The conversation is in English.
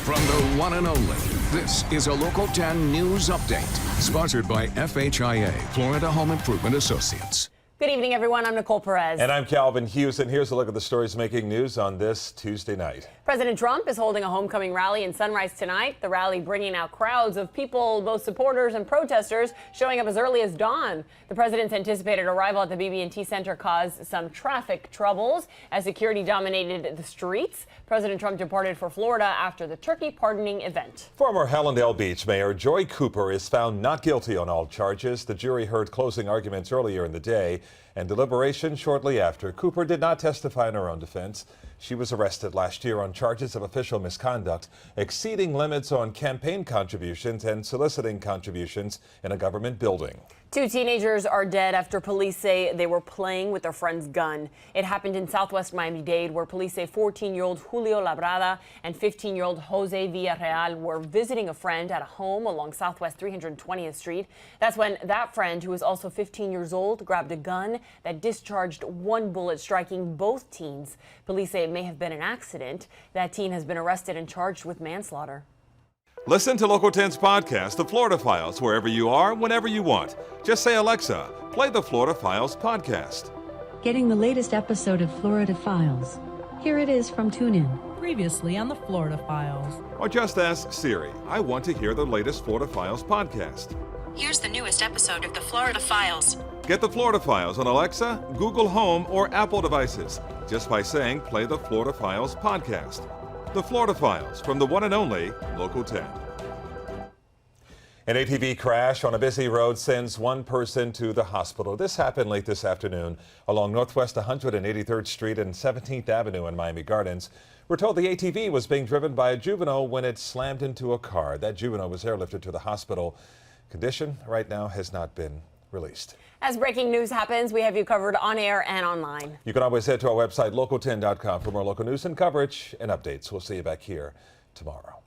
From the one and only, this is a Local 10 News Update, sponsored by FHIA, Florida Home Improvement Associates. Good evening, everyone. I'm Nicole Perez. And I'm Calvin Hughes, and here's a look at the stories making news on this Tuesday night. President Trump is holding a homecoming rally in Sunrise tonight. The rally bringing out crowds of people, both supporters and protesters, showing up as early as dawn. The president's anticipated arrival at the BB&T Center caused some traffic troubles as security dominated the streets. President Trump departed for Florida after the turkey pardoning event. Former Hallandale Beach Mayor Joy Cooper is found not guilty on all charges. The jury heard closing arguments earlier in the day and deliberation shortly after. Cooper did not testify in her own defense. She was arrested last year on charges of official misconduct, exceeding limits on campaign contributions and soliciting contributions in a government building. 2 teenagers are dead after police say they were playing with their friend's gun. It happened in southwest Miami-Dade, where police say 14-year-old Julio Labrada and 15-year-old Jose Villarreal were visiting a friend at a home along Southwest 320th Street. That's when that friend, who was also 15 years old, grabbed a gun that discharged 1 bullet, striking both teens. Police say it may have been an accident. That teen has been arrested and charged with manslaughter. Listen to Local 10's podcast, The Florida Files, wherever you are, whenever you want. Just say, Alexa, play the Florida Files podcast. Getting the latest episode of Florida Files. Here it is from TuneIn. Previously on the Florida Files. Or just ask Siri, I want to hear the latest Florida Files podcast. Here's the newest episode of the Florida Files. Get the Florida Files on Alexa, Google Home, or Apple devices just by saying play the Florida Files podcast. The Florida Files from the one and only Local 10. An ATV crash on a busy road sends 1 person to the hospital. This happened late this afternoon along Northwest 183rd Street and 17th Avenue in Miami Gardens. We're told the ATV was being driven by a juvenile when it slammed into a car. That juvenile was airlifted to the hospital. Condition right now has not been released. As breaking news happens, we have you covered on air and online. You can always head to our website, local10.com, for more local news and coverage and updates. We'll see you back here tomorrow.